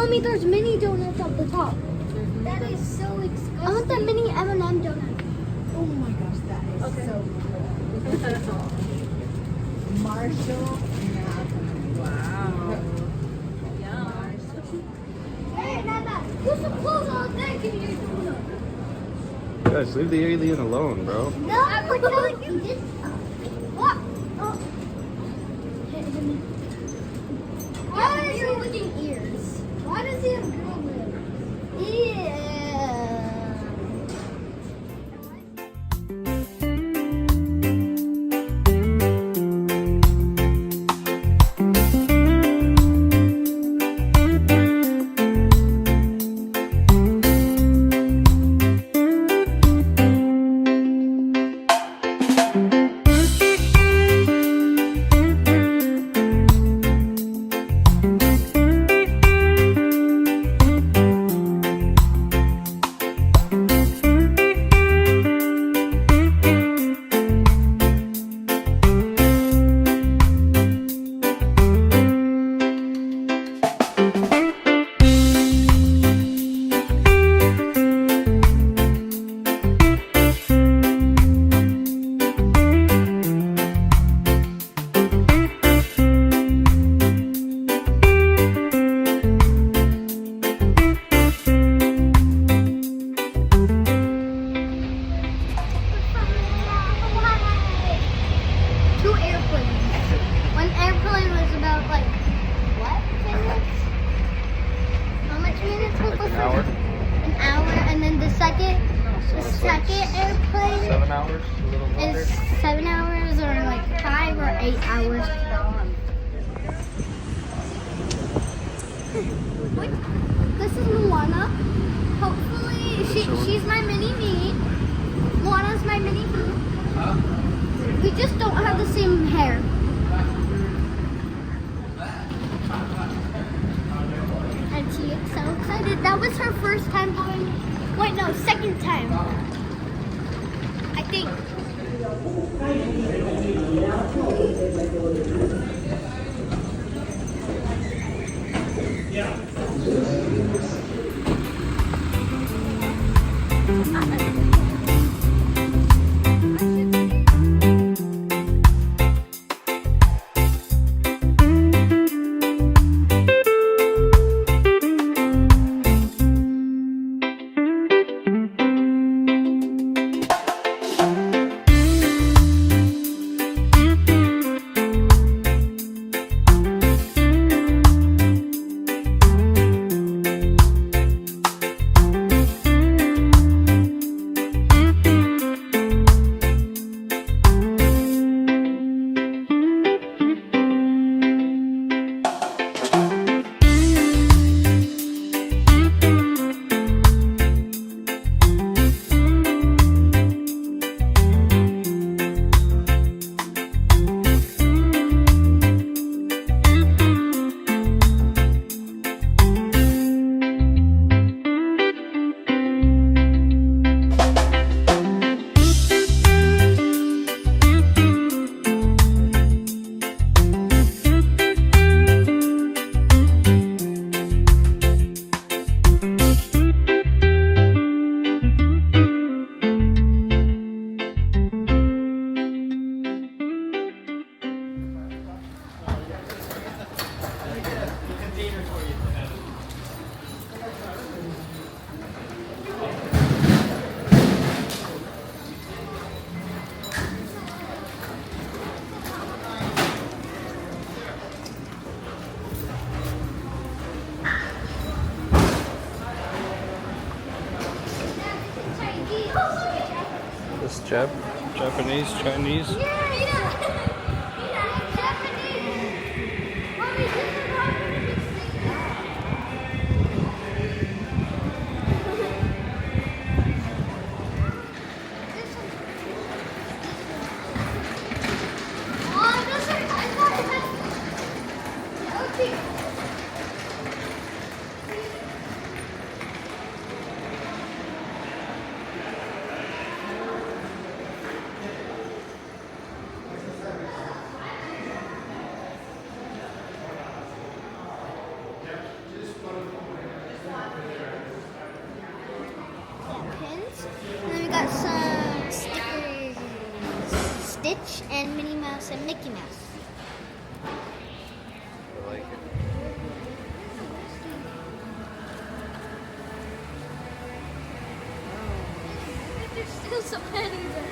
me there's mini donuts at the top. That is so expensive. I want that mini M&M donut. Oh my gosh, that is so cool. Marshall. Wow. Hey, Nana, put some clothes on there. Give me your donut. Guys, leave the alien alone, bro. No, we're telling you this. What? Oh. Why are you looking ears? Why does he have girl lips? Yeah. The second airplane 7 hours, a little longer. is 7 hours or like 5 or 8 hours. This is Moana. Hopefully, she's my mini me. Moana's my mini me. We just don't have the same hair. And she is so excited. That was her first time going. Wait, no, second time. I think. This Japanese, Chinese. Mouse and Mickey Mouse. I like it. There's still some pennies there.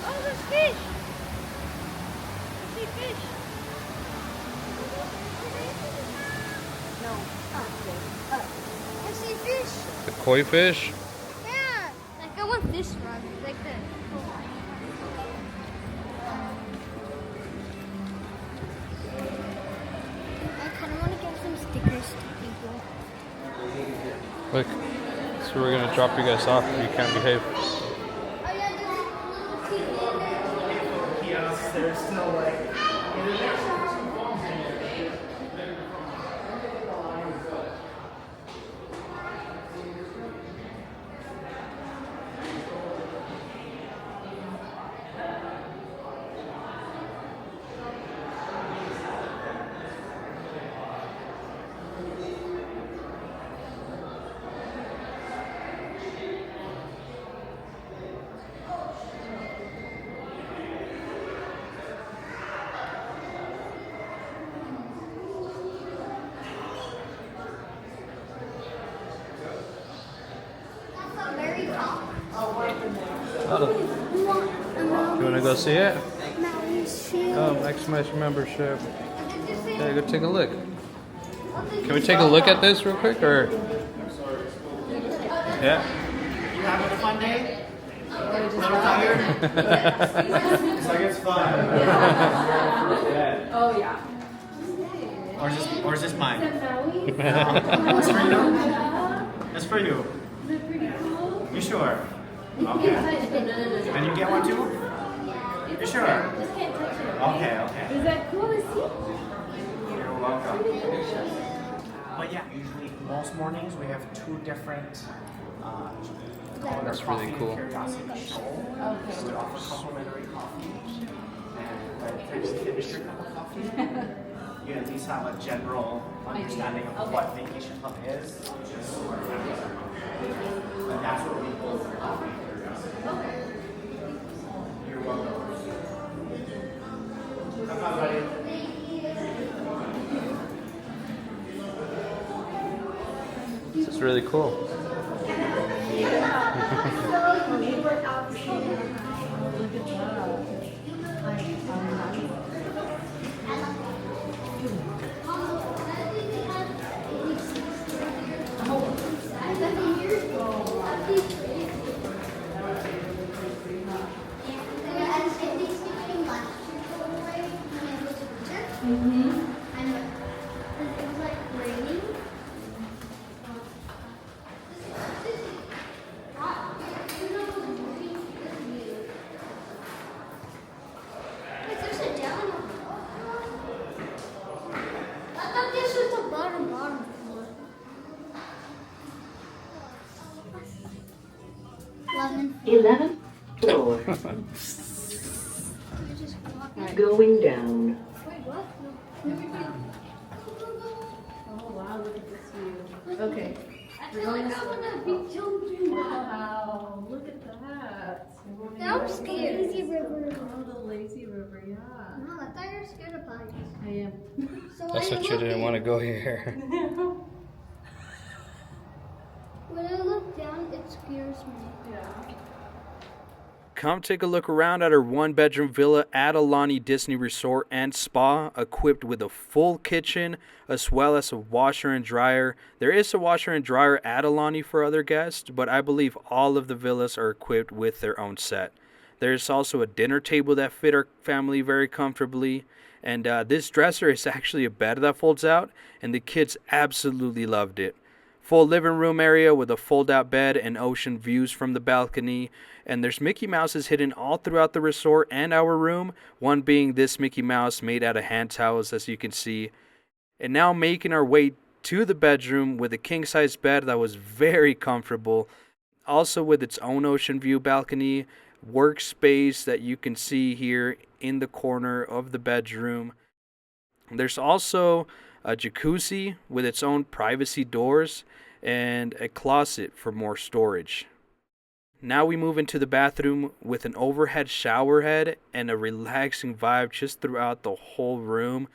Oh, there's fish. I see fish. I see fish. The koi fish? Yeah. Like I want this one. Like that. I kind of want to get some stickers to people. Look, so we're gonna drop you guys off if you can't behave. Oh yeah, there's a little TV in there. Kiosks, they're still like. That's a very top. Oh, We want you wanna go see it? mountains too. Oh, maximize your membership. Did you see? Yeah, go take a look. What did Can you we take a look at this real quick, or? Yeah. You having a fun day? A little tired? It's like it's fun. Oh, yeah. Or is this mine? It's for you. It's for you. You sure? Okay. And you get one too? You sure? Okay, okay. Is that cool to see? You're welcome. But yeah, usually most mornings we have two different That's really cool. Curiosity show. So we offer complimentary coffee. And by the time you finish your cup of coffee, you at least have a general understanding of what vacation club is. Just so our families are comfortable. And that's what we hold for coffee and curiosity. You're welcome. Have fun, buddy. This is really cool. Lemon. 11th floor. Going down. Wait, what? Oh, wow, look at this view. Okay. I feel like I'm gonna be jumping. Wow, look at that. I'm scared. Lazy river. Oh, the lazy river, yeah. No, I thought you were scared of heights. I am. So That's what you didn't want to go here. When I look down, it scares me. Yeah. Come take a look around at our one-bedroom villa at Aulani Disney Resort and Spa, equipped with a full kitchen as well as a washer and dryer. There is a washer and dryer at Aulani for other guests, but I believe all of the villas are equipped with their own set. There's also a dinner table that fit our family very comfortably, and this dresser is actually a bed that folds out, and the kids absolutely loved it. Full living room area with a fold-out bed and ocean views from the balcony. And there's Mickey Mouses hidden all throughout the resort and our room, one being this Mickey Mouse made out of hand towels, as you can see. And now making our way to the bedroom with a king-size bed that was very comfortable, also with its own ocean view balcony, workspace that you can see here in the corner of the bedroom. There's also a jacuzzi with its own privacy doors and a closet for more storage. Now we move into the bathroom with an overhead shower head and a relaxing vibe just throughout the whole room.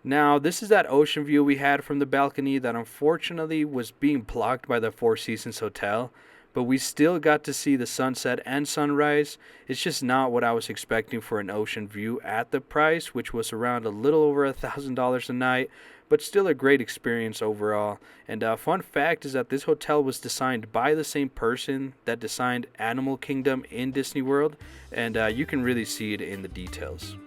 Now, this is that ocean view we had from the balcony that unfortunately was being blocked by the Four Seasons Hotel, but we still got to see the sunset and sunrise. It's just not what I was expecting for an ocean view at the price, which was around a little over $1,000 a night, but still a great experience overall. And a fun fact is that this hotel was designed by the same person that designed Animal Kingdom in Disney World, and you can really see it in the details.